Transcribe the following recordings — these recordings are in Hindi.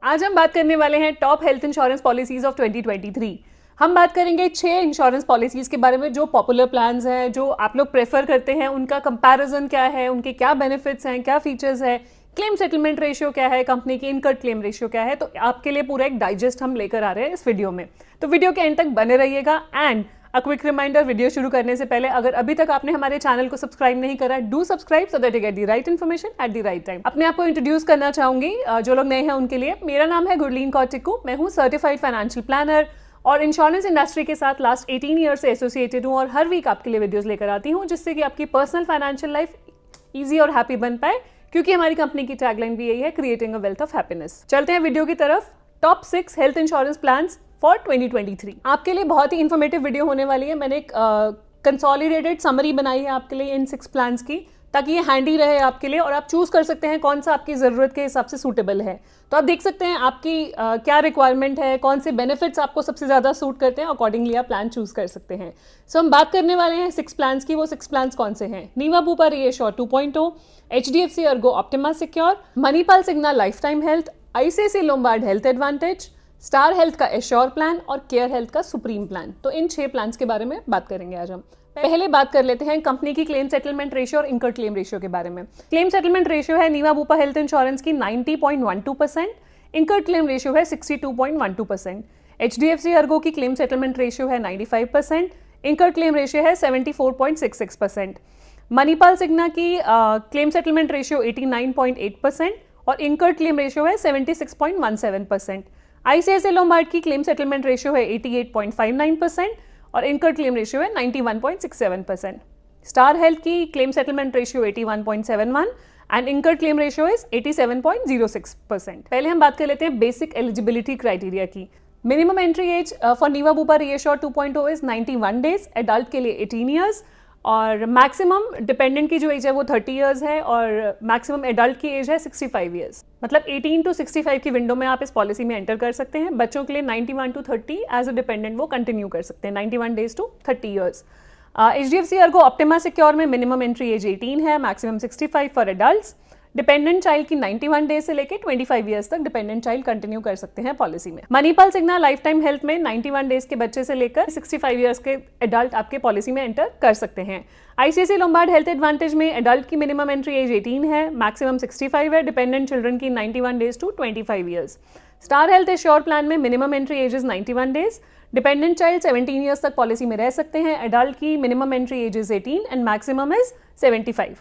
आज हम बात करने वाले हैं top health insurance policies of 2023। हम बात करेंगे 6 इंश्योरेंस पॉलिसीज के बारे में जो पॉपुलर प्लान्स हैं, जो आप लोग प्रेफर करते हैं, उनका कंपैरिजन क्या है, उनके क्या बेनिफिट्स हैं, क्या फीचर्स है, क्लेम सेटलमेंट रेशियो क्या है, कंपनी की इनकट क्लेम रेशियो क्या है। तो आपके लिए पूरा एक डाइजेस्ट हम लेकर आ रहे हैं इस वीडियो में, तो वीडियो के एंड तक बने रहिएगा। And a quick reminder, video शुरू करने से पहले अगर अभी तक आपने हमारे चैनल को सब्सक्राइब नहीं करा, do subscribe so that you get the right information at the right time. अपने आप को इंट्रोड्यूस करना चाहूंगी जो लोग नए हैं उनके लिए। मेरा नाम है गुरलीन कौर टिक्कू। मैं हूँ सर्टिफाइड फाइनेंशियल प्लानर और इंश्योरेंस इंडस्ट्री के साथ लास्ट 18 ईयर से एसोसिएटेड हूँ और हर वीक आपके लिए वीडियोस लेकर आती हूँ जिससे कि आपकी पर्सनल फाइनेंशियल लाइफ ईजी और हैप्पी बन पाए, क्योंकि हमारी कंपनी की टैगलाइन भी यही है, creating a wealth of happiness. चलते हैं वीडियो की तरफ। Top 6 health insurance plans for 2023। आपके लिए बहुत ही इन्फॉर्मेटिव वीडियो होने वाली है। मैंने एक कंसोलिडेटेड समरी बनाई है आपके लिए इन 6 प्लान्स की, ताकि ये हैंडी रहे आपके लिए और आप चूज कर सकते हैं कौन सा आपकी ज़रूरत के हिसाब से सूटेबल है। तो आप देख सकते हैं आपकी क्या रिक्वायरमेंट है, कौन से बेनिफिट्स आपको सबसे ज़्यादा सूट करते हैं, अकॉर्डिंगली आप प्लान चूज कर सकते हैं। सो हम बात करने वाले हैं 6 प्लान्स की। वो 6 प्लान्स कौन से हैं? Niva Bupa Reassure 2.0, HDFC Ergo Optima Secure, Manipal Cigna Life time Health, ICICI Lombard health Advantage, Star Health का एश्योर प्लान और केयर हेल्थ का सुप्रीम प्लान। तो इन 6 प्लान्स के बारे में बात करेंगे आज हम। पहले बात कर लेते हैं कंपनी की क्लेम सेटलमेंट रेशियो और इनकट क्लेम रेशियो के बारे में। क्लेम सेटलमेंट रेशियो है नीवा बुपा हेल्थ इंश्योरेंस की 90.12%, इनकट क्लेम रेशियो है 62.12%। HDFC अर्गो की क्लेम सेटलमेंट रेशियो है 95%, इनकट क्लेम रेशियो है 74.66%। मणिपाल सिग्ना की क्लेम सेटलमेंट रेशियो 89.8% और इनकट क्लेम रेशियो है 76.17%। ICICI लोम्बार्ड की क्लेम सेटलमेंट रेशियो है 88.59% और इनकट क्लेम रेशियो है 91.67%। स्टार हेल्थ की claim settlement ratio 81.71 and incurred claim ratio is 87.06%। पहले हम बात कर लेते हैं बेसिक एलिजिबिलिटी क्राइटेरिया की। Minimum entry age for Niva Bupa Reassure 2.0 is 91 days, adult के लिए 18 ईयर्स और मैक्सिमम डिपेंडेंट की जो एज है वो 30 ईयर्स है और मैक्सिमम एडल्ट की एज है 65 ईयर्स। मतलब 18 to 65 की विंडो में आप इस पॉलिसी में एंटर कर सकते हैं। बच्चों के लिए 91 to 30 एज अ डिपेंडेंट वो कंटिन्यू कर सकते हैं, 91 days to 30 years. HDFC Ergo Optima Secure में मिनिमम एंट्री एज 18 है, maximum 65 for adults. Dependent child की 91 डेज से लेकर 25 ईयर्स तक डिपेंडेंट चाइल्ड कंटिन्यू कर सकते हैं पॉलिसी में। Manipal Cigna Life time health में 91 डेज के बच्चे से लेकर 65 ईयर्स के एडल्ट आपके पॉलिसी में एंटर कर सकते हैं। ICICI लोम्बार्ड हेल्थ एडवांटेज में एडल्ट की मिनिमम एंट्री एज 18 है, मैक्सिमम 65 है, डिपेंडेंट चिल्ड्रन की 91 days to 25 years. Star health assure plan में minimum entry age is 91 days, dependent child 17 years तक पॉलिसी में रह सकते हैं, एडल्ट की minimum entry age is 18 and maximum is 75।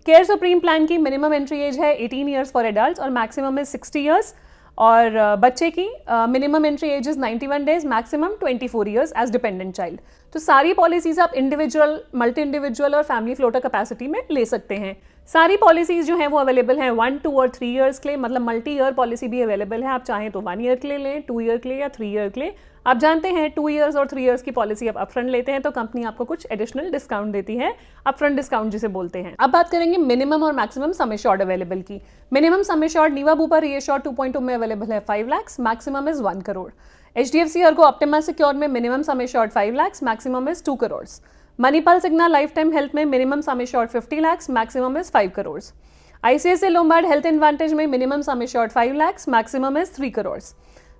Care supreme plan की मिनिमम एंट्री एज है 18 ईयर्स फॉर एडल्ट्स और मैक्सिमम इज 60 ईयर्स और बच्चे की minimum entry age is 91 days, maximum 24 years as dependent child. तो सारी पॉलिसीज आप इंडिविजुअल, मल्टी इंडिविजुअल और फैमिली फ्लोटर कैपेसिटी में ले सकते हैं। सारी पॉलिसीज जो हैं वो अवेलेबल हैं 1, 2 और 3 ईयर्स के लिए, मतलब मल्टी ईयर पॉलिसी भी अवेलेबल है। आप चाहें तो 1 ईयर के लिए लें, 2 ईयर के लिए या 3 ईयर के लिए। आप जानते हैं 2 ईयर्स और 3 ईयर्स की पॉलिसी आप अपफ्रंट लेते हैं तो कंपनी आपको कुछ एडिशनल डिस्काउंट देती है, अपफ्रंट डिस्काउंट जिसे बोलते हैं। अब बात करेंगे मिनिमम और मैक्सिमम सम एश्योर्ड अवेलेबल की। Minimum sum assured Niva Bupa Reassure 2.0 में अवेलेबल है 5 lakh, maximum is 1 crore. HDFC Ergo Optima Secure में minimum sum assured 5 lakh, maximum is 2 crore. Manipal Cigna Life time health में minimum sum assured 50 lakh, maximum is 5 crore. ICICI Lombard health advantage में minimum sum assured 5 lakh, maximum is 3 crore.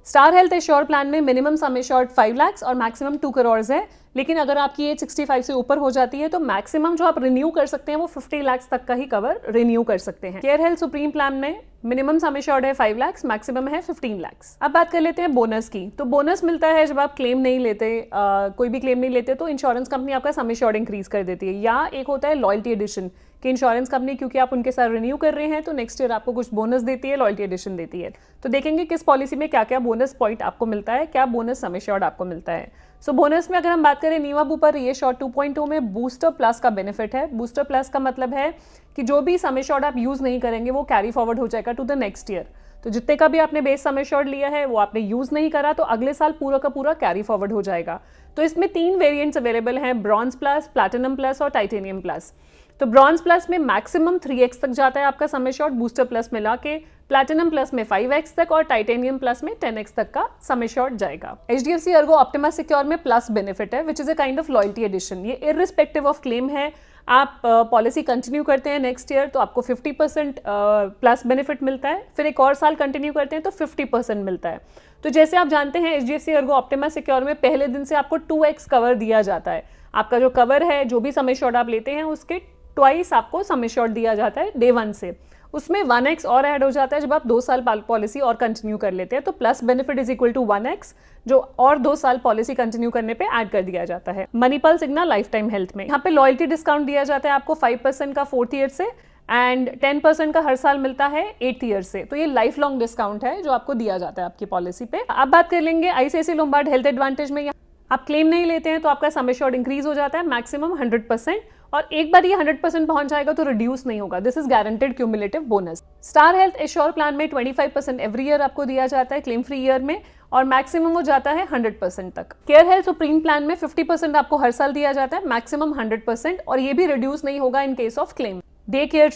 Star health assure plan में मिनिमम सम एश्योर्ड 5 लाख और मैक्सिमम 2 करोड़ है, लेकिन अगर आपकी एज 65 से ऊपर हो जाती है तो मैक्सिमम जो आप रिन्यू कर सकते हैं वो 50 लाख तक का ही कवर रिन्यू कर सकते हैं। केयर हेल्थ सुप्रीम प्लान में मिनिमम सम एश्योर्ड है 5 लाख, मैक्सिमम है 15 लाख। अब बात कर लेते हैं बोनस की। तो बोनस मिलता है जब आप क्लेम नहीं लेते, कोई भी क्लेम नहीं लेते तो इंश्योरेंस कंपनी आपका सम एश्योर्ड इंक्रीज कर देती है, या एक होता है लॉयल्टी एडिशन कि इंश्योरेंस कंपनी क्योंकि आप उनके साथ रिन्यू कर रहे हैं तो नेक्स्ट ईयर आपको कुछ बोनस देती है, लॉयल्टी एडिशन देती है। तो देखेंगे किस पॉलिसी में क्या क्या बोनस पॉइंट आपको मिलता है, क्या बोनस सम एश्योर्ड आपको मिलता है। सो बोनस में अगर हम बात करें नीवा बुपा रीएश्योर 2.0 में बूस्टर प्लस का बेनिफिट है। बूस्टर प्लस का मतलब है कि जो भी सम एश्योर्ड आप यूज नहीं करेंगे वो कैरी फॉरवर्ड हो जाएगा टू द नेक्स्ट ईयर। तो जितने का भी आपने बेस सम एश्योर्ड लिया है वो आपने यूज नहीं करा तो अगले साल पूरा का पूरा कैरी फॉरवर्ड हो जाएगा। तो इसमें 3 वेरिएंट्स अवेलेबल हैं, ब्रॉन्ज प्लस, प्लैटिनम प्लस और टाइटेनियम प्लस। तो ब्रॉन्ज प्लस में मैक्सिमम 3x तक जाता है आपका सम एश्योर्ड, बूस्टर प्लस मिला के प्लैटिनम प्लस में 5x तक और टाइटेनियम प्लस में 10x तक का सम एश्योर्ड जाएगा। HDFC अर्गो ऑप्टिमा सिक्योर में प्लस बेनिफिट है which is a kind of loyalty addition. ये इररिस्पेक्टिव ऑफ क्लेम है, आप पॉलिसी कंटिन्यू करते हैं नेक्स्ट ईयर तो आपको 50% प्लस बेनिफिट मिलता है, फिर एक और साल कंटिन्यू करते हैं तो 50% मिलता है। तो जैसे आप जानते हैं HDFC ERGO ऑप्टिमा सिक्योर में पहले दिन से आपको 2x कवर दिया जाता है। आपका जो कवर है, जो भी सम एश्योर्ड आप लेते हैं उसके ट्वाइस आपको सम एश्योर्ड दिया जाता है डे 1 से। उसमें 1x और ऐड हो जाता है जब आप 2 साल पॉलिसी और कंटिन्यू कर लेते हैं, तो plus benefit is equal to 1x जो और 2 साल पॉलिसी कंटिन्यू करने पे ऐड कर दिया जाता है। Manipal Cigna Life time health में यहाँ पे लॉयल्टी डिस्काउंट दिया जाता है आपको 5% का 4th ईयर से एंड 10% का हर साल मिलता है 8th ईयर से। तो ये लाइफ लॉन्ग डिस्काउंट है जो आपको दिया जाता है आपकी पॉलिसी पे। अब बात कर लेंगे ICICI लोम्बार्ड हेल्थ एडवांटेज में। आप क्लेम नहीं लेते हैं तो आपका सम एश्योर्ड इंक्रीज हो जाता है मैक्सिमम 100%, और एक बार ये 100% पहुंच जाएगा तो रिड्यूस नहीं होगा। This is guaranteed cumulative bonus. Star health assure plan में 25% एवरी ईयर आपको दिया जाता है क्लेम फ्री ईयर में, और मैक्सिमम हो जाता है 100% तक। केयर हेल्थ सुप्रीम प्लान में 50% आपको हर साल दिया जाता है मैक्सिमम 100%, और ये भी रिड्यूस नहीं होगा in case of claim. Day care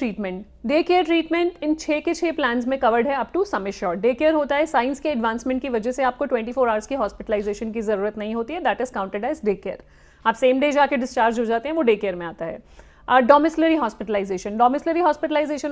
treatment इन 6 के 6 प्लान्स में कवर्ड है up to sum assured. Day care होता है साइंस के एडवांसमेंट की वजह से आपको 24 आवर्स की हॉस्पिटलाइजेशन की जरूरत नहीं होती है, that is counted as day care. आप सेम डे जाके डिस्चार्ज हो जाते हैं, वो डे केयर में आता है। डोमिसलरी हॉस्पिटलाइजेशन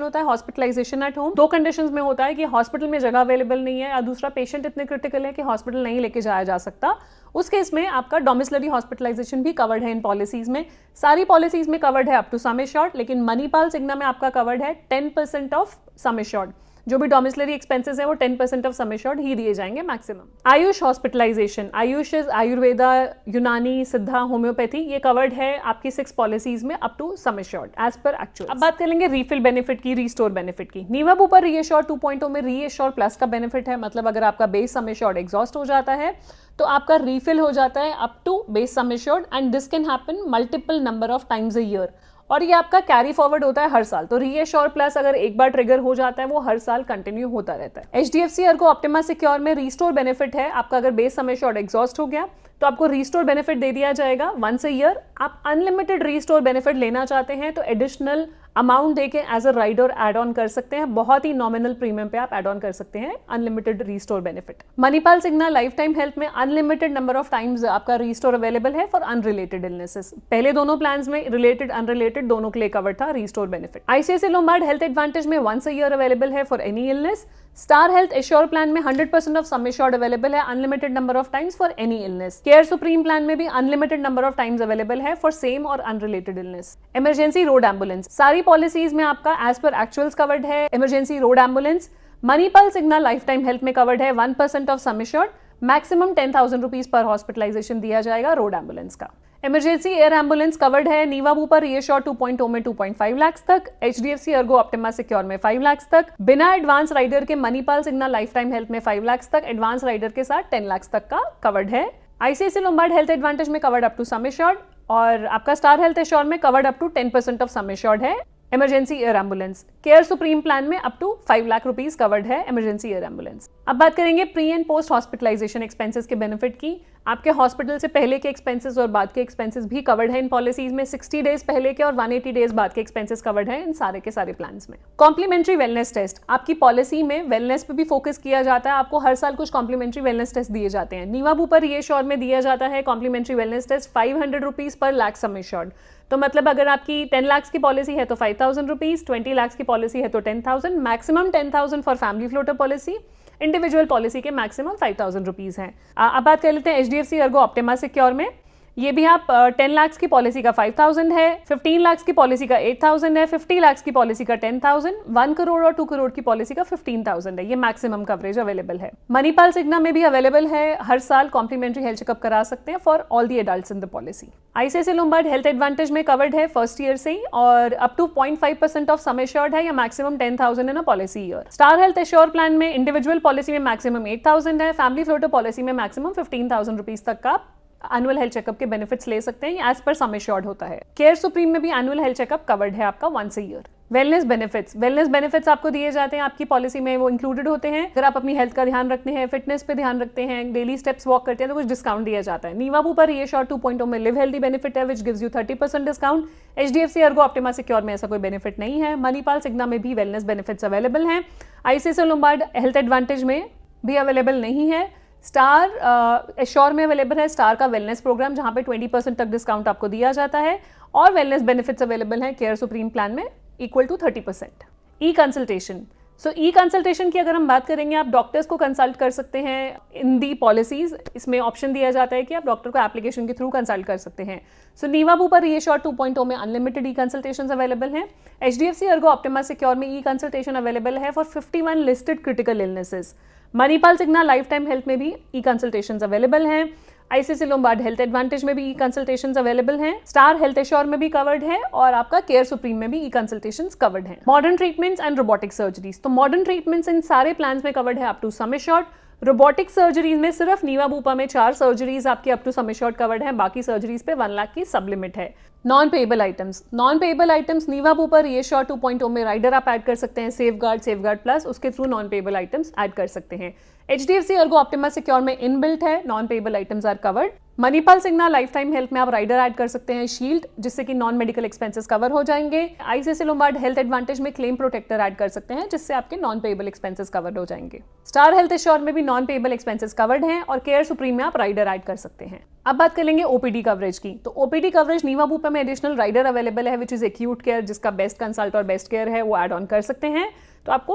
होता है हॉस्पिटलाइजेशन एट होम। 2 कंडीशंस में होता है कि हॉस्पिटल में जगह अवेलेबल नहीं है या दूसरा पेशेंट इतने क्रिटिकल है कि हॉस्पिटल नहीं लेके जाया जा सकता, उस केस में आपका डोमिसलरी हॉस्पिटलाइजेशन भी कवर्ड है इन पॉलिसीज में। सारी पॉलिसीज में कवर्ड है अप टू सम एश्योर्ड, लेकिन मणिपाल सिग्ना में आपका कवर्ड है 10% ऑफ सम एश्योर्ड। जो भी डोमिसलरी एक्सपेंसेस है वो 10% ऑफ सम एश्योर्ड ही दिए जाएंगे maximum. AYUSH hospitalisation, AYUSH is Ayurveda, Unani, Siddha, homeopathy, ये कवर्ड है आपकी 6 पॉलिसीज में up to sum assured as per actual. अब बात कर लेंगे रीफिल बेनिफिट की, रीस्टोर बेनिफिट की। नीवा बुपर रीएश्योर 2.0 में रीएश्योर प्लस का बेनिफिट है, मतलब अगर आपका बेस सम एश्योर्ड एग्जॉस्ट हो जाता है तो आपका रीफिल हो जाता है up to base sum assured, and this can happen multiple number of times a year, और ये आपका कैरी फॉरवर्ड होता है हर साल। तो रीएश्योर प्लस अगर एक बार ट्रिगर हो जाता है वो हर साल कंटिन्यू होता रहता है। HDFC ERGO ऑप्टिमा सिक्योर में रीस्टोर बेनिफिट है, आपका अगर बेस सम एश्योर्ड एग्जॉस्ट हो गया तो आपको रीस्टोर बेनिफिट दे दिया जाएगा वंस अ ईयर। आप अनलिमिटेड रीस्टोर बेनिफिट लेना चाहते हैं तो एडिशनल अमाउंट देके as a rider add on कर सकते हैं, बहुत ही नॉमिनल प्रीमियम पे आप एड ऑन कर सकते हैं unlimited restore benefit. Manipal Cigna Life time health में अनलिमिटेड नंबर ऑफ टाइम्स आपका रीस्टोर अवेलेबल है फॉर अनरिलेटेड इलनेसेस। पहले दोनों प्लान्स में रिलेटेड अनरिलेटेड दोनों के लिए कवर था restore benefit. ICICI Lombard health advantage में वंस अ ईयर अवेलेबल है for any illness. Star health assure plan में 100% ऑफ सम एश्योर्ड अवेलेबल है unlimited number of times for any illness. Care supreme plan में भी unlimited number of times available है फॉर सेम और unrelated illness. Emergency road ambulance, सारी पॉलिसीज में आपका एज पर एक्चुअल्स कवर्ड है emergency road ambulance. Manipal Cigna Life time health में कवर्ड है 1% of sum assured, maximum 10,000 rupees पर हॉस्पिटलाइजेशन दिया जाएगा रोड एम्बुलेंस का। इमरजेंसी एयर एम्बुलेंस कवर्ड है नीवा बुपर रीएश्योर 2.0 में 2.5 लाख तक, HDFC ERGO ऑप्टिमा सिक्योर में 5 लाख तक, बिना एडवांस राइडर के Manipal Cigna Life time health में 5 लाख तक, एडवांस राइडर के साथ 10 लाख तक का कवर्ड है। ICICI लोम्बार्ड हेल्थ एडवांटेज में covered up to sum assured, और आपका स्टार हेल्थ एश्योर में covered up to 10% of sum assured है emergency air ambulance. Care supreme plan में up to 5 lakh rupees covered है इमरजेंसी एयर एम्बुलेंस। अब बात करेंगे pre and post hospitalisation expenses के बेनिफिट की। आपके हॉस्पिटल से पहले के एक्सपेंसेस और बाद के एक्सपेंसेस भी कवर्ड है इन पॉलिसीज में। 60 डेज पहले के और 180 डेज बाद के एक्सपेंसेस कवर्ड है इन सारे के सारे प्लान्स में। कॉम्प्लीमेंट्री वेलनेस टेस्ट, आपकी पॉलिसी में वेलनेस पे भी फोकस किया जाता है। आपको हर साल कुछ कॉम्प्लीमेंट्री वेलनेस टेस्ट दिए जाते हैं। नीवा बुपर रीएश्योर में दिया जाता है complementary wellness test 500 rupees per lakh sum assured. तो मतलब अगर आपकी 10 लाख की पॉलिसी है तो 5,000 रुपीज, 20 लाख की पॉलिसी है तो 10,000, maximum 10,000 for family floater policy. Individual policy के मैक्सिमम 5,000 रुपीज हैं। अब बात कर लेते हैं HDFC ERGO ऑप्टिमा सिक्योर में। ये भी आप 10 लाख की पॉलिसी का 5,000 है, 15 लाख की पॉलिसी का 8,000 है, 50 लाख की पॉलिसी का 10,000, 1 करोड़ और 2 करोड़ की पॉलिसी का 15,000 है। ये मैक्सिमम कवरेज अवेलेबल है। मणिपाल सिग्ना में भी अवेलेबल है, हर साल कॉम्प्लीमेंट्री हेल्थ चेकअप करा सकते हैं for all the adults in the policy. ICICI Lombard health advantage में कवर्ड है फर्स्ट ईयर से ही, और up to 0.5% of sum assured है या maximum 10,000 in a policy year. Star health assure plan में इंडिविजुअल पॉलिसी में मैक्सिमम 8,000 है, फैमिली फ्लोटर पॉलिसी में मैक्सिमम 15,000 रुपीज तक का एनुअल हेल्थ चेकअप के बेनिफिट्स ले सकते हैं, एज पर सम एश्योर्ड होता है। केयर सुप्रीम में भी एनुअल हेल्थ चेकअप कवर्ड है आपका once a year. Wellness benefits आपको दिए जाते हैं आपकी पॉलिसी में, वो इंक्लूडेड होते हैं। अगर आप अपनी हेल्थ का ध्यान रखते हैं, फिटनेस पे ध्यान रखते हैं, डेली स्टेप्स वॉक करते हैं तो कुछ डिस्काउंट दिया जाता है। नीवा बुपर रीएश्योर 2.0 में लिव हेल्दी बेनिफिट है which gives you 30% discount. HDFC ERGO optima Secure में ऐसा कोई बेनिफिट नहीं है। मणिपाल सिग्ना में भी वेलनेस बेनिफिट्स अवेलेबल हैं। ICICI लोम्बार्ड हेल्थ एडवांटेज में भी अवेलेबल नहीं है। स्टार एश्योर में अवेलेबल है स्टार का वेलनेस प्रोग्राम, जहां पे 20% तक डिस्काउंट आपको दिया जाता है, और वेलनेस बेनिफिट्स अवेलेबल हैं केयर सुप्रीम प्लान में equal to 30%। E consultation, so e consultation की अगर हम बात करेंगे, आप डॉक्टर्स को कंसल्ट कर सकते हैं इन दी पॉलिसीज। इसमें ऑप्शन दिया जाता है कि आप डॉक्टर को एप्लीकेशन के थ्रू कंसल्ट कर सकते हैं। सो नीवा बुपा रीएश्योर 2.0 में अनलिमिटेड ई कंसल्टेशन अवेलेबल हैं। HDFC अर्गो ऑप्टिमा सिक्योर में ई कंसल्टेशन अवेलेबल है for 51 listed critical illnesses. Manipal Cigna Life time health में भी ई कंसल्टेशन अवेलेबल हैं। ICICI लोम्बार्ड हेल्थ एडवांटेज में भी ई कंसल्टेशंस अवेलेबल हैं। स्टार हेल्थ एश्योर में भी कवर्ड है और आपका केयर सुप्रीम में भी ई कंसल्टेशंस कवर्ड हैं। Modern treatments and robotic surgeries, तो मॉडर्न ट्रीटमेंट्स इन सारे प्लान्स में कवर्ड है up to sum assured. Robotic surgeries में सिर्फ नीवा बुपा में 4 सर्जरीज आपकी up to sum assured covered है, बाकी सर्जरीज पे 1 लाख की सब लिमिट है। Non payable items Niva Bupa Reassure 2.0 में राइडर आप ऐड कर सकते हैं, सेफगार्ड प्लस, उसके through non payable items add कर सकते हैं। HDFC अर्गो ऑप्टिमा सिक्योर में इनबिल्ट है, non payable items are covered. Manipal Cigna Life time health में आप राइडर ऐड कर सकते हैं शील्ड, जिससे कि नॉन मेडिकल एक्सपेंसेस कवर हो जाएंगे। ICICI लोम्बार्ड हेल्थ एडवांटेज में क्लेम प्रोटेक्टर ऐड कर सकते हैं, जिससे आपके नॉन पेएबल एक्सपेंसेस कवर हो जाएंगे। स्टार हेल्थ एश्योर में भी नॉन पेएबल एक्सपेंसेस कवर्ड हैं और केयर सुप्रीम में आप राइडर ऐड कर सकते हैं। अब बात कर लेंगे OPD कवरेज की, तो OPD कवरेज नीवा बुपा में एडिशनल राइडर अवेलेबल है विच इज एक्यूट केयर, जिसका बेस्ट कंसल्ट और बेस्ट केयर है, वो ऐड ऑन कर सकते हैं, तो आपको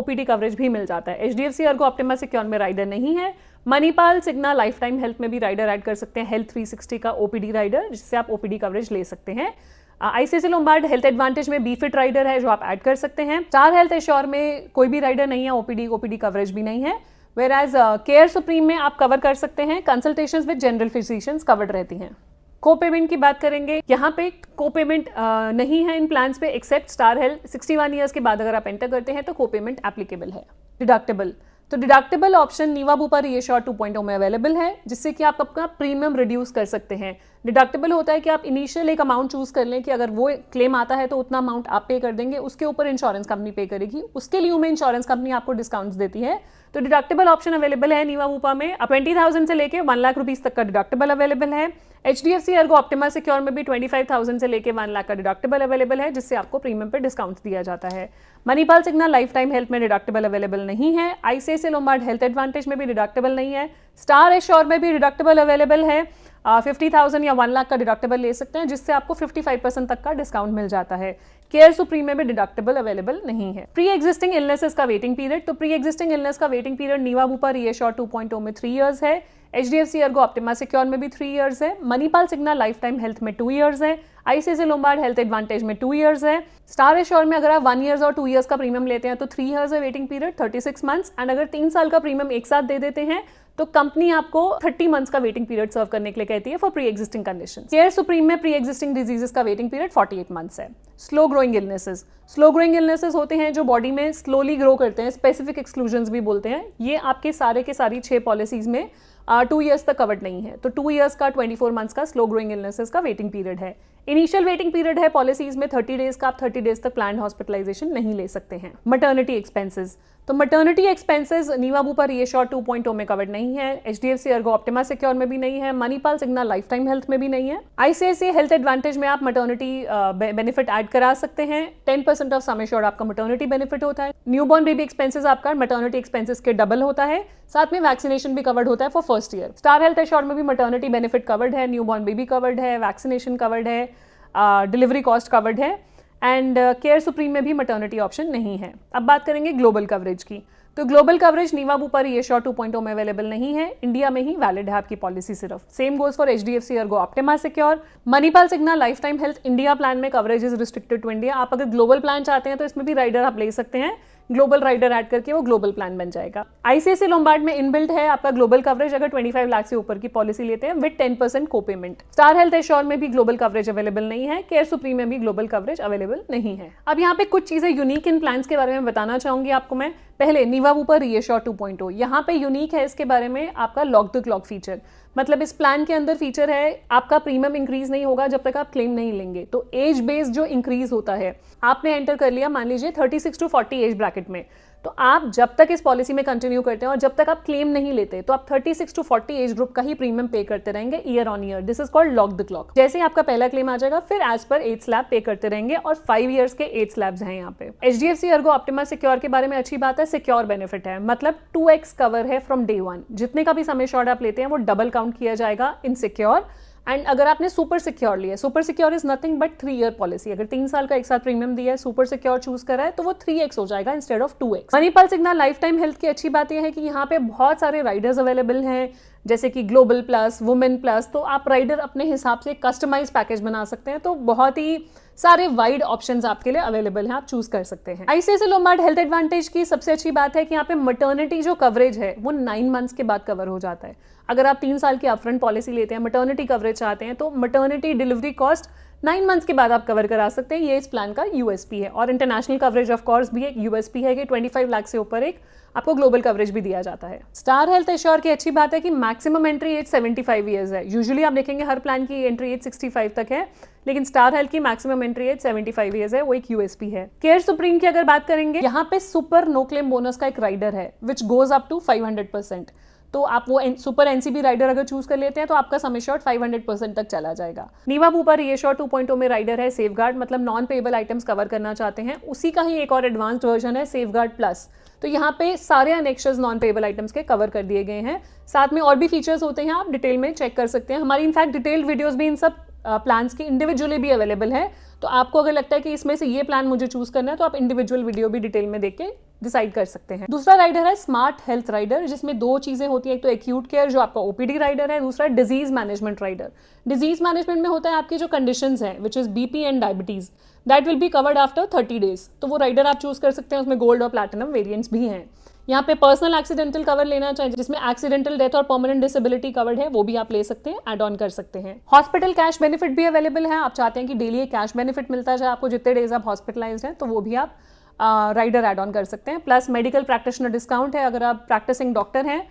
OPD कवरेज भी मिल जाता है। HDFC अर्गो ऑप्टिमा सिक्योर में राइडर नहीं है। Manipal Cigna Life time health में भी राइडर ऐड कर सकते हैं, हेल्थ 360 का OPD राइडर, जिससे आप OPD कवरेज ले सकते हैं। ICICI लोम्बार्ड हेल्थ एडवांटेज में बीफिट राइडर है जो आप ऐड कर सकते हैं। स्टार हेल्थ एश्योर में कोई भी राइडर नहीं है, OPD कवरेज भी नहीं है। Whereas केयर सुप्रीम में आप कवर कर सकते हैं, consultations with general physicians covered रहती हैं। को पेमेंट की बात करेंगे, यहाँ पे को पेमेंट नहीं है इन प्लान्स पे एक्सेप्ट स्टार हेल्थ। 61 ईयर्स के बाद अगर आप एंटर करते हैं तो को पेमेंट एप्लीकेबल है। डिडक्टेबल, तो डिडक्टेबल ऑप्शन नीवा बुपा रीएश्योर 2.0 में अवेलेबल है, जिससे कि आप अपना प्रीमियम रिड्यूस कर सकते हैं। डिडक्टेबल होता है कि आप इनिशियल एक अमाउंट चूज कर लें कि अगर वो क्लेम आता है तो उतना अमाउंट आप पे कर देंगे, उसके ऊपर इंश्योरेंस कंपनी पे करेगी, उसके लिए इंश्योरेंस कंपनी आपको डिस्काउंट्स देती है। तो डिडक्टेबल ऑप्शन अवेलेबल है नीवा बुपा में। 20,000 से लेके 1 लाख रुपीस तक का डिडक्टेबल अवेलेबल है। HDFC अर्गो ऑप्टिमा सिक्योर में भी 25,000 से लेके 1 लाख का डिडक्टेबल अवेलेबल है, जिससे आपको प्रीमियम पे डिस्काउंट्स दिया जाता है। Manipal Cigna Life time health में डिडक्टेबल अवेलेबल नहीं है। ICICI लोम्बार्ड हेल्थ एडवांटेज में भी डिडक्टेबल नहीं है। स्टार एश्योर में भी डिडक्टेबल अवेलेबल है। 50,000 या 1 लाख का डिडक्टेबल ले सकते हैं, जिससे आपको 55% तक का डिस्काउंट मिल जाता है। केयर सुप्रीम में भी डिडक्टेबल अवेलेबल नहीं है। प्री एग्जिस्टिंग इलनेसेस का वेटिंग पीरियड, तो प्री एग्जिस्टिंग इलनेस का वेटिंग पीरियड नीवा बुपा रीएश्योर 2.0 में 3 इयर्स है। HDFC अर्गो ऑप्टिमा सिक्योर में भी 3 इयर्स है। Manipal Cigna Life time health में 2 इयर्स है। ICICI लोम्बार्ड हेल्थ एडवांटेज में 2 इयर्स है। स्टार एश्योर में अगर आप 1 ईयर्स और 2 इयर्स का प्रीमियम लेते हैं तो 3 इयर्स है वेटिंग पीरियड, 36 मंथ्स, एंड अगर 3 साल का प्रीमियम एक साथ दे देते हैं तो कंपनी आपको 30 मंथ्स का वेटिंग पीरियड सर्व करने के लिए कहती है for pre existing condition. Care supreme में प्री एग्जिस्टिंग डिजीजेस का वेटिंग पीरियड 48 मंथ्स है। स्लो ग्रोइंग इलनेसेस होते हैं जो बॉडी में स्लोली ग्रो करते हैं, स्पेसिफिक एक्सक्लूजन्स भी बोलते हैं। ये आपके सारे के सारी 6 पॉलिसीज में 2 इयर्स तक कवर्ड नहीं है, तो 2 इयर्स का 24 मंथ्स का स्लो ग्रोइंग इलनेसेस का वेटिंग पीरियड है। इनिशियल वेटिंग पीरियड है पॉलिसीज में 30 डेज का, आप 30 डेज तक प्लान हॉस्पिटलाइजेशन नहीं ले सकते हैं। मैटरनिटी एक्सपेंसेस, तो मैटरनिटी एक्सपेंसेस नीवा बुपा रीएश्योर 2.0 में कवर्ड नहीं है। HDFC अर्गो ऑप्टिमा सिक्योर में भी नहीं है। Manipal Cigna Life time health में भी नहीं है। ICICI हेल्थ एडवांटेज में आप मैटरनिटी बेनिफिट ऐड करा सकते हैं। 10% ऑफ सम एश्योर्ड आपका मैटरनिटी बेनिफिट होता है। न्यूबॉर्न बेबी एक्सपेंसेस आपका मैटरनिटी एक्सपेंसेस के डबल होता है, साथ में वैक्सीनेशन भी कवर्ड होता है for first year. Star health Assure में भी मैटरनिटी बेनिफिट कवर्ड है, न्यूबॉर्न बेबी कवर्ड है, वैक्सीनेशन कवर्ड है, डिलीवरी कॉस्ट कवर्ड है, एंड केयर सुप्रीम में भी मैटरनिटी ऑप्शन नहीं है। अब बात करेंगे ग्लोबल कवरेज की, तो ग्लोबल कवरेज नीवा बुपा रीएश्योर 2.0 में अवेलेबल नहीं है। इंडिया में ही वैलिड है आपकी पॉलिसी सिर्फ। Same goes for HDFC Ergo Optima Secure. Manipal Cigna Life time Health India plan में coverage is restricted to India. आप अगर ग्लोबल प्लान चाहते हैं तो इसमें भी राइडर आप ले सकते हैं, ग्लोबल राइडर ऐड करके वो ग्लोबल प्लान बन जाएगा। ICICI लोम्बार्ड में इनबिल्ट है आपका ग्लोबल कवरेज अगर 25 लाख से ऊपर की पॉलिसी लेते हैं विद 10% को पेमेंट। स्टार हेल्थ एश्योर में भी ग्लोबल कवरेज अवेलेबल नहीं है। केयर सुप्रीम में भी ग्लोबल कवरेज अवेलेबल नहीं है। अब यहाँ पे कुछ चीजें यूनिक इन प्लान्स के बारे में बताना चाहूंगी आपको मैं। पहले नीवा बुपा रीएश्योर 2.0, यहाँ पे यूनिक है इसके बारे में आपका लॉक द क्लॉक फीचर। मतलब इस प्लान के अंदर फीचर है आपका प्रीमियम इंक्रीज नहीं होगा जब तक आप क्लेम नहीं लेंगे। तो एज बेस्ड जो इंक्रीज होता है, आपने एंटर कर लिया मान लीजिए 36 to 40 एज ब्रैकेट में, तो आप जब तक इस पॉलिसी में कंटिन्यू करते हैं और जब तक आप क्लेम नहीं लेते तो आप 36 to 40 एज ग्रुप का ही प्रीमियम पे करते रहेंगे year on year. This is called lock the clock. जैसे ही आपका पहला क्लेम आ जाएगा फिर एज पर एज स्लैब पे करते रहेंगे और 5 ईयर्स के एज स्लैब्स हैं यहाँ पे। HDFC अर्गो ऑप्टिमा सिक्योर के बारे में अच्छी बात है, सिक्योर बेनिफिट है, मतलब 2x कवर है फ्रॉम डे 1। जितने का भी सम एश्योर्ड आप लेते हैं वो डबल काउंट किया जाएगा इन सिक्योर। एंड अगर आपने सुपर सिक्योर लिया है, super secure is nothing but 3 year policy, अगर 3 साल का एक साथ प्रीमियम दिया है, सुपर सिक्योर चूज करा है, तो वो 3x हो जाएगा instead of 2x। Manipal Cigna Life time Health की अच्छी बात यह है कि यहाँ पे बहुत सारे राइडर्स अवेलेबल हैं, जैसे कि ग्लोबल प्लस, वुमेन प्लस, तो आप राइडर अपने हिसाब से कस्टमाइज पैकेज बना सकते हैं, तो बहुत ही सारे वाइड ऑप्शंस आपके लिए अवेलेबल हैं, आप चूज कर सकते हैं। आईसीआईसीआई लोम्बार्ड हेल्थ एडवांटेज की सबसे अच्छी बात है कि यहाँ पे मटर्निटी जो कवरेज है वो 9 मंथ्स के बाद कवर हो जाता है। अगर आप 3 साल की अपफ्रंट पॉलिसी लेते हैं, मटर्निटी कवरेज चाहते हैं, तो मटर्निटी डिलीवरी कॉस्ट 9 मंथ्स के बाद आप कवर करा सकते हैं। ये इस प्लान का यूएसपी है। और इंटरनेशनल कवरेज ऑफ कोर्स भी एक यूएसपी है कि 25 लाख से ऊपर एक आपको ग्लोबल कवरेज भी दिया जाता है। स्टार हेल्थ एश्योर की अच्छी बात है कि मैक्सिमम एंट्री एज 75 ईयर्स है। यूजुअली आप देखेंगे हर प्लान की एंट्री एज 65 तक है, लेकिन स्टार हेल्थ की मैक्सिमम एंट्री एज 75 ईयर्स है, वो एक यूएसपी है। केयर सुप्रीम की अगर बात करेंगे, यहाँ पे सुपर नो क्लेम बोनस का एक राइडर है विच गोज अप टू 500%। तो आप वो सुपर एनसीबी राइडर अगर चूज कर लेते हैं तो आपका सम एश्योर्ड 500% तक चला जाएगा। नीवा बुपा रीएश्योर 2.0 में राइडर है सेफगार्ड, मतलब नॉन पेएबल आइटम्स कवर करना चाहते हैं, उसी का ही एक और एडवांस्ड वर्जन है सेफगार्ड प्लस। तो यहाँ पे सारे अनेक्शंस नॉन पेएबल आइटम्स के कवर कर दिए गए हैं, साथ में और भी फीचर्स होते हैं, आप डिटेल में चेक कर सकते हैं। हमारी इनफैक्ट डिटेल्ड वीडियोस भी इन सब प्लान्स की इंडिविजुअली भी अवेलेबल है, तो आपको अगर लगता है कि इसमें से ये प्लान मुझे चूज करना है तो आप इंडिविजुअल वीडियो भी डिटेल में देख के डिसाइड कर सकते हैं। दूसरा राइडर है स्मार्ट हेल्थ राइडर, जिसमें 2 चीजें होती है, एक तो एक्यूट केयर जो आपका ओपीडी राइडर है, दूसरा disease management rider. Disease management में होता है आपकी जो कंडीशंस हैं which is BP and diabetes, that will be covered after 30 days. तो वो राइडर आप चूज कर सकते हैं, उसमें गोल्ड और प्लैटिनम वेरिएंट्स भी हैं। यहाँ पे पर्सनल एक्सीडेंटल कवर लेना चाहिए, जिसमें एक्सीडेंटल डेथ और परमानेंट डिसेबिलिटी कवर्ड है, वो भी आप ले सकते हैं, ऐड ऑन कर सकते हैं। हॉस्पिटल कैश बेनिफिट भी अवेलेबल है, आप चाहते हैं कि डेली कैश बेनिफिट मिलता जाए आपको जितने डेज आप हॉस्पिटलाइज्ड हैं, तो वो भी आप राइडर ऐड ऑन कर सकते हैं। प्लस मेडिकल प्रैक्टिशनर डिस्काउंट है, अगर आप प्रैक्टिसिंग डॉक्टर हैं,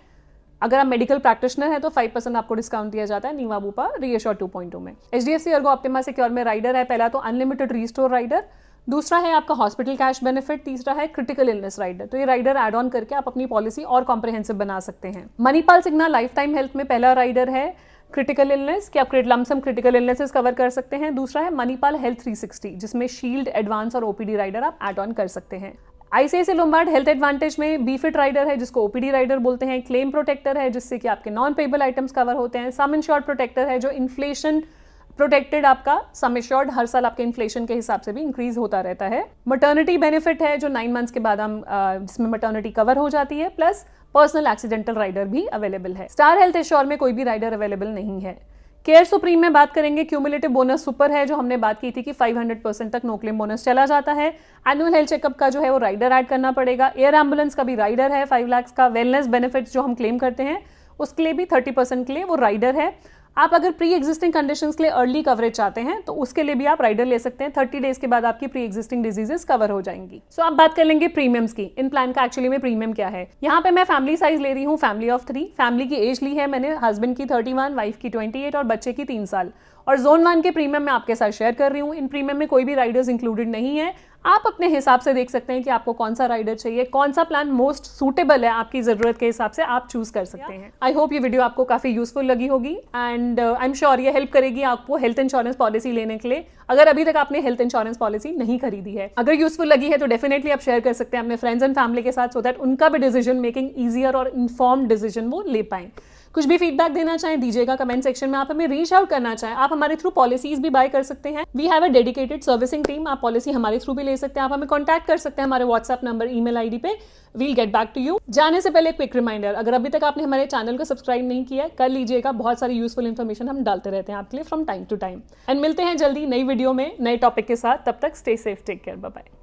अगर आप मेडिकल प्रैक्टिशनर है तो 5% आपको डिस्काउंट दिया जाता है नीवा बुपा रीएश्योर 2.0 में। एचडीएफसी अर्गो ऑप्टिमा सिक्योर में राइडर है, पहला तो अनलिमिटेड रीस्टोर राइडर, दूसरा है आपका हॉस्पिटल कैश बेनिफिट, तीसरा है क्रिटिकल इलनेस राइडर। तो ये राइडर ऐड ऑन करके आप अपनी पॉलिसी और कॉम्प्रिहेंसिव बना सकते हैं। Manipal Cigna Life time health में पहला राइडर है क्रिटिकल इलनेस, कि आप लमसम क्रिटिकल इलनेसेस कवर कर सकते हैं। दूसरा है मणिपाल हेल्थ 360, जिसमें शील्ड, एडवांस और ओपीडी राइडर आप ऐड ऑन कर सकते हैं। आईसीआईसीआई लोम्बार्ड हेल्थ एडवांटेज में बीफिट राइडर है, जिसको ओपीडी राइडर बोलते हैं। क्लेम प्रोटेक्टर है, जिससे कि आपके नॉन पेएबल आइटम्स कवर होते हैं। सम इंश्योर्ड प्रोटेक्टर है, जो इन्फ्लेशन प्रोटेक्टेड आपका सम एश्योर्ड हर साल आपके इन्फ्लेशन के हिसाब से भी इंक्रीज होता रहता है। मटर्निटी बेनिफिट है, जो 9 मंथ्स के बाद हम जिसमें मटर्निटी कवर हो जाती है, प्लस पर्सनल एक्सीडेंटल राइडर भी अवेलेबल है। स्टार हेल्थ एश्योर में कोई भी राइडर अवेलेबल नहीं है। केयर सुप्रीम में बात करेंगे, क्यूमुलेटिव बोनस सुपर है, जो हमने बात की थी कि 500% तक नो क्लेम बोनस चला जाता है। एनुअल हेल्थ चेकअप का जो है वो राइडर ऐड करना पड़ेगा। एयर एम्बुलेंस का भी राइडर है 5 लाख का। वेलनेस बेनिफिट जो हम क्लेम करते हैं उसके लिए भी 30% के लिए वो राइडर है। आप अगर प्री एग्जिस्टिंग कंडीशंस के लिए अर्ली कवरेज चाहते हैं तो उसके लिए भी आप राइडर ले सकते हैं। 30 डेज के बाद आपकी प्री एग्जिस्टिंग डिजीजेस कवर हो जाएंगी। सो आप बात कर लेंगे प्रीमियम्स की। इन प्लान का एक्चुअली में प्रीमियम क्या है। यहाँ पे मैं फैमिली साइज ले रही हूँ, फैमिली ऑफ 3। फैमिली की एज ली है मैंने, हस्बैंड की 31, वाइफ की 28 और बच्चे की 3 साल। और जोन 1 के प्रीमियम मैं आपके साथ शेयर कर रही हूँ। इन प्रीमियम में कोई भी राइडर्स इंक्लूडेड नहीं है। आप अपने हिसाब से देख सकते हैं कि आपको कौन सा राइडर चाहिए, कौन सा प्लान मोस्ट सूटेबल है आपकी जरूरत के हिसाब से आप चूज कर सकते हैं। आई होप ये वीडियो आपको काफी यूजफुल लगी होगी एंड आई एम श्योर ये हेल्प करेगी आपको हेल्थ इंश्योरेंस पॉलिसी लेने के लिए, अगर अभी तक आपने हेल्थ इंश्योरेंस पॉलिसी नहीं खरीदी है। अगर यूजफुल लगी है तो डेफिनेटली आप शेयर कर सकते हैं अपने फ्रेंड्स एंड फैमिली के साथ, सो दैट उनका भी डिसीजन मेकिंग ईजियर और इन्फॉर्म्ड डिसीजन वो ले पाएं। कुछ भी फीडबैक देना चाहें दीजिएगा कमेंट सेक्शन में। आप हमें रीच आउट करना चाहें, आप हमारे थ्रू पॉलिसीज भी बाय कर सकते हैं। We have a dedicated servicing team, आप पॉलिसी हमारे थ्रू भी ले सकते हैं। आप हमें कॉन्टैक्ट कर सकते हैं हमारे व्हाट्सएप नंबर, ईमेल आईडी पे। We'll get back to you. जाने से पहले क्विक रिमाइंडर, अगर अभी तक आपने हमारे चैनल को सब्सक्राइब नहीं किया है कर लीजिएगा। बहुत सारी यूजफुल इन्फॉर्मेशन हम डालते रहते हैं आपके लिए from time to time. And मिलते हैं जल्दी नई वीडियो में नए टॉपिक के साथ। तब तक stay safe, take care, bye bye.